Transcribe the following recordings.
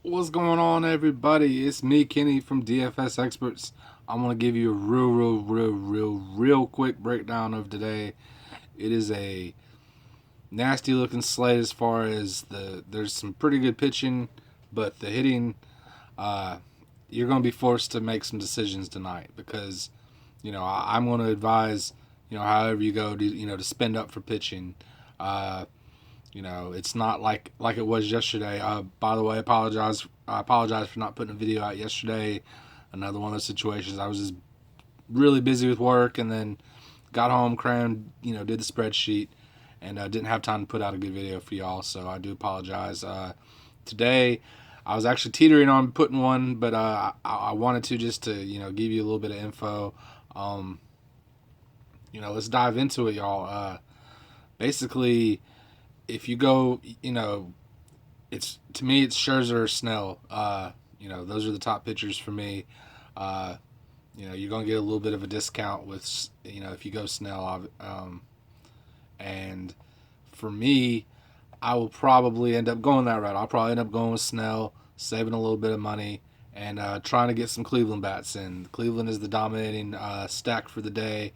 What's going on, everybody? It's me, Kenny from DFS Experts. I'm gonna give you a real quick breakdown of today. It is a nasty looking slate as far as there's some pretty good pitching, but the hitting, uh, you're gonna be forced to make some decisions tonight because I'm gonna advise however you go to spend up for pitching. Uh, it's not like it was yesterday. By the way, I apologize for not putting a video out yesterday. Another one of those situations. I was just really busy with work, and then got home, crammed, did the spreadsheet, and didn't have time to put out a good video for y'all. So I do apologize. Today, I was actually teetering on putting one, but I wanted to just to give you a little bit of info. Um, let's dive into it, y'all. Basically, if you go, it's to me it's Scherzer or Snell. Those are the top pitchers for me. Uh, you're gonna get a little bit of a discount with if you go Snell. And for me, I will probably end up going that route. I'll probably end up going with Snell, saving a little bit of money, and trying to get some Cleveland bats in. Cleveland is the dominating stack for the day,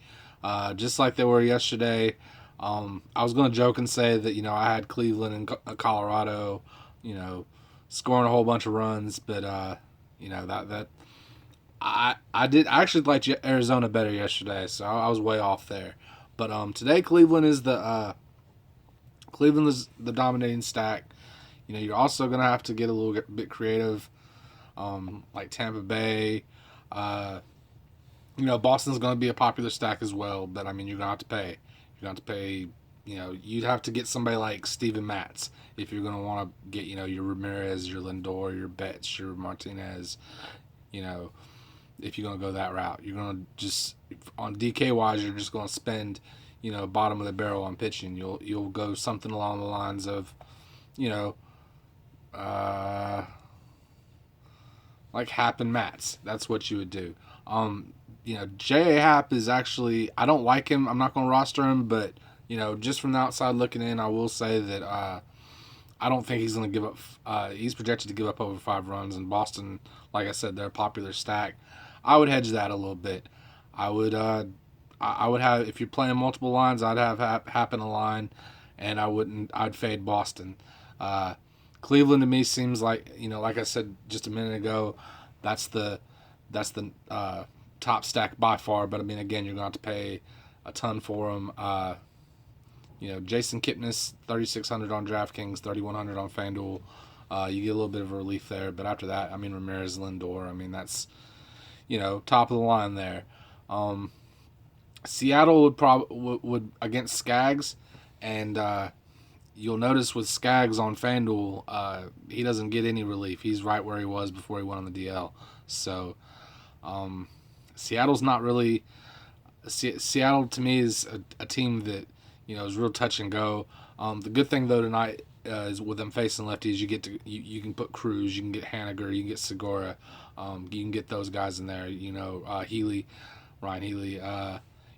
just like they were yesterday. I was going to joke and say that I had Cleveland and Colorado, you know, scoring a whole bunch of runs, but that I actually liked Arizona better yesterday, so I was way off there. But today Cleveland is the dominating stack. You're also gonna have to get a little bit creative, like Tampa Bay. Uh, Boston's gonna be a popular stack as well, but I mean you're gonna have to pay. You're gonna have to pay. You'd have to get somebody like Steven Matz if you're gonna want to get your Ramirez, your Lindor, your Betts, your Martinez. You know, if you're gonna go that route, you're gonna just on DK wise, you're just gonna spend bottom of the barrel on pitching. You'll go something along the lines of you know uh, like Happ and Mats. That's what you would do. J.A. Happ is actually, I don't like him. I'm not going to roster him, but just from the outside looking in, I will say that I don't think he's going to give up. He's projected to give up over 5 runs, and Boston, like I said, they're a popular stack. I would hedge that a little bit. I would I would have, if you're playing multiple lines, I'd have Happ in a line, and I'd fade Boston. Uh, Cleveland to me seems like like I said just a minute ago, that's the top stack by far. But I mean, again, you're going to have to pay a ton for them. Jason Kipnis, 3,600 on DraftKings, 3,100 on FanDuel. You get a little bit of a relief there, but after that, I mean, Ramirez, Lindor. I mean, that's top of the line there. Seattle would against Skaggs, and you'll notice with Skaggs on FanDuel, he doesn't get any relief. He's right where he was before he went on the DL. So Seattle's not really. Seattle to me is a team that is real touch and go. The good thing though tonight is with them facing lefties, you can put Cruz, you can get Haniger, you can get Segura, you can get those guys in there. Healy, Ryan Healy.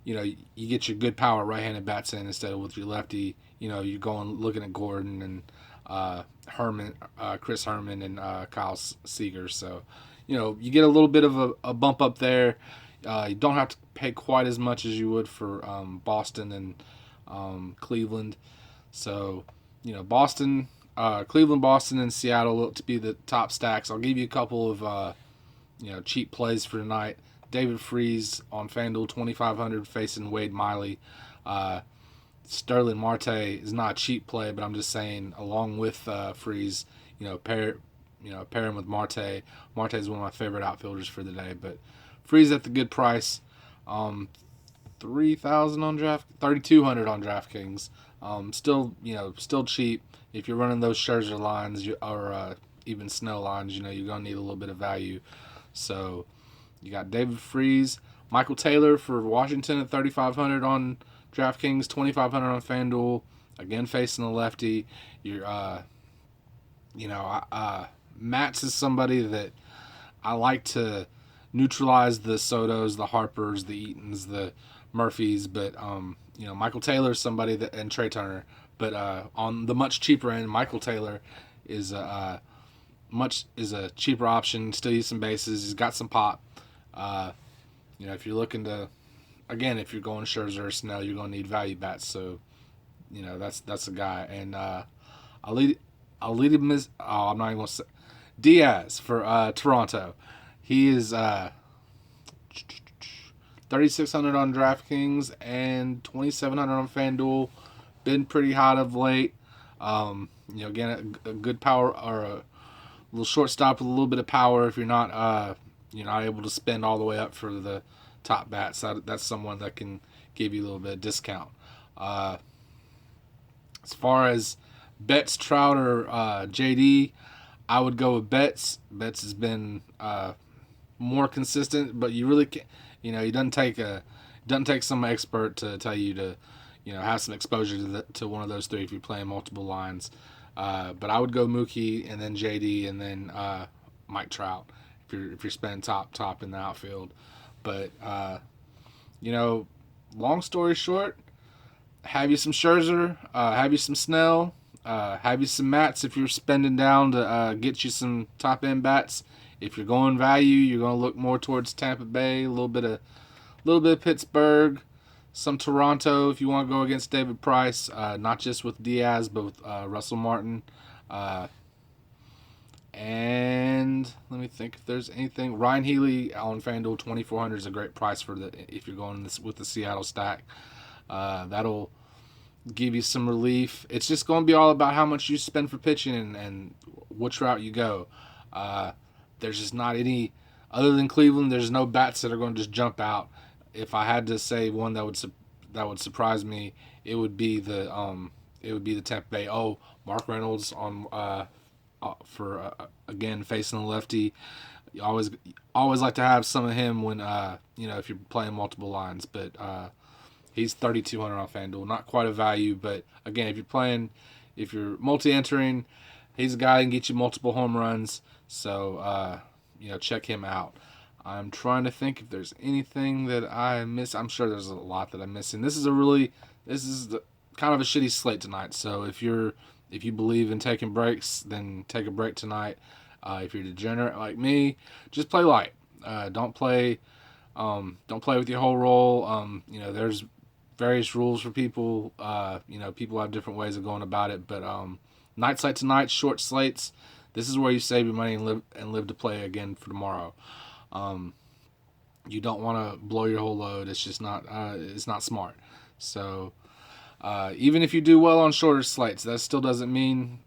You get your good power right-handed bats in instead of with your lefty. You're going looking at Gordon and Herman, Chris Herman, and Kyle Seager. So, you get a little bit of a bump up there. You don't have to pay quite as much as you would for Boston and Cleveland. So, Cleveland, Boston, and Seattle look to be the top stacks. I'll give you a couple of cheap plays for tonight. David Freese on FanDuel, 2,500 facing Wade Miley. Sterling Marte is not a cheap play, but I'm just saying along with Freese, pair him with Marte. Marte is one of my favorite outfielders for the day, but Freese at the good price. 3,000 on 3,200 on DraftKings. Still cheap. If you're running those Scherzer lines or even Snell lines, you're gonna need a little bit of value. So you got David Freese, Michael Taylor for Washington at 3,500 on DraftKings, 2,500 on FanDuel. Again, facing the lefty. You're Matz is somebody that I like to neutralize the Sotos, the Harpers, the Eatons, the Murphys, but Michael Taylor is somebody that, and Trey Turner, but on the much cheaper end, Michael Taylor is is a cheaper option. Still use some bases. He's got some pop. If you're looking to, again, if you're going Scherzer or Snell, you're going to need value bats. So, that's a guy. And I'll lead him as, I'm not even going to say, Diaz for Toronto. He is 3,600 on DraftKings and 2,700 on FanDuel. Been pretty hot of late. Again, a good power, or a little shortstop with a little bit of power. If you're not able to spend all the way up for the top bats, that's someone that can give you a little bit of discount. As far as Betts, Trout, or JD, I would go with Betts. Betts has been more consistent, but you really can't. He doesn't take some expert to tell you to, have some exposure to one of those three if you're playing multiple lines. But I would go Mookie and then JD and then Mike Trout if you're spending top in the outfield. But long story short, have you some Scherzer, have you some Snell, have you some Mats if you're spending down to get you some top end bats. If you're going value, you're going to look more towards Tampa Bay, a little bit of Pittsburgh, some Toronto if you want to go against David Price, not just with Diaz but with Russell Martin. And let me think if there's anything. Ryan Healy on FanDuel 2,400 is a great price if you're going with the Seattle stack. That'll give you some relief. It's just going to be all about how much you spend for pitching and which route you go. There's just not any, other than Cleveland, there's no bats that are going to just jump out. If I had to say one that would surprise me, it would be the Tampa Bay. Oh, Mark Reynolds on for again facing the lefty. You always like to have some of him when if you're playing multiple lines. But he's 3,200 on FanDuel, not quite a value, but again, if you're multi-entering, he's a guy that can get you multiple home runs. So check him out. I'm trying to think if there's anything that I miss. I'm sure there's a lot that I'm missing. This is kind of a shitty slate tonight. So if you believe in taking breaks, then take a break tonight. If you're degenerate like me, just play light. Don't play with your whole roll. There's various rules for people. People have different ways of going about it. But night slate tonight, short slates. This is where you save your money and live to play again for tomorrow. You don't want to blow your whole load. It's just not. It's not smart. So even if you do well on shorter slates, that still doesn't mean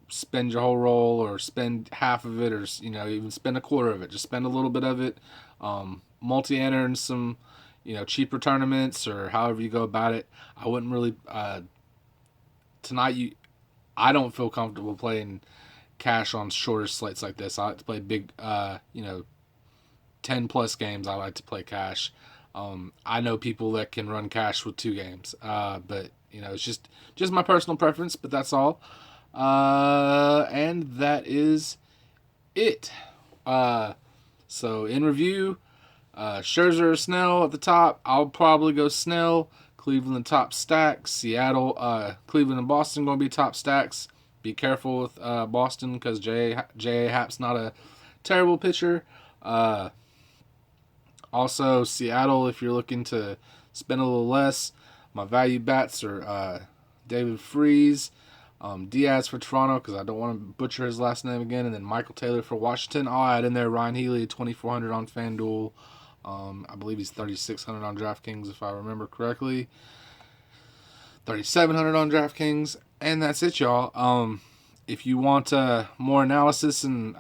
spend your whole roll or spend half of it or even spend a quarter of it. Just spend a little bit of it. Multi-enter in some cheaper tournaments or however you go about it. I wouldn't really tonight. I don't feel comfortable playing cash on shorter slates like this. I like to play big 10 plus games. I like to play cash. I know people that can run cash with 2 games, but it's just my personal preference. But that's all, and that is it. So in review, Scherzer or Snell at the top. I'll probably go Snell. Cleveland top stack. Seattle, Cleveland and Boston going to be top stacks. Be careful with Boston because J.A. Happ's not a terrible pitcher. Also, Seattle, if you're looking to spend a little less, my value bats are David Freese, Diaz for Toronto because I don't want to butcher his last name again, and then Michael Taylor for Washington. I'll add in there Ryan Healy, 2,400 on FanDuel. I believe he's 3,600 on DraftKings if I remember correctly. 3,700 on DraftKings, and that's it, y'all. If you want more analysis and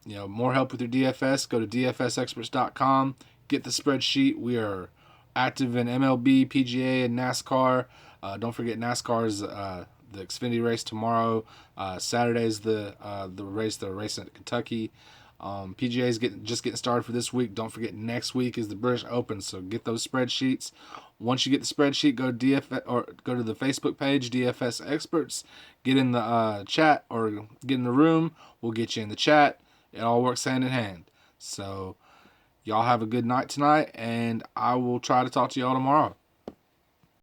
more help with your DFS, go to DFSXperts.com. Get the spreadsheet. We are active in MLB, PGA, and NASCAR. Don't forget NASCAR is the Xfinity race tomorrow. Saturday's the race they're racing at Kentucky. PGA is just getting started for this week. Don't forget next week is the British Open. So get those spreadsheets. Once you get the spreadsheet, go to the Facebook page DFS Experts. Get in the chat or get in the room. We'll get you in the chat. It all works hand in hand. So y'all have a good night tonight, and I will try to talk to y'all tomorrow.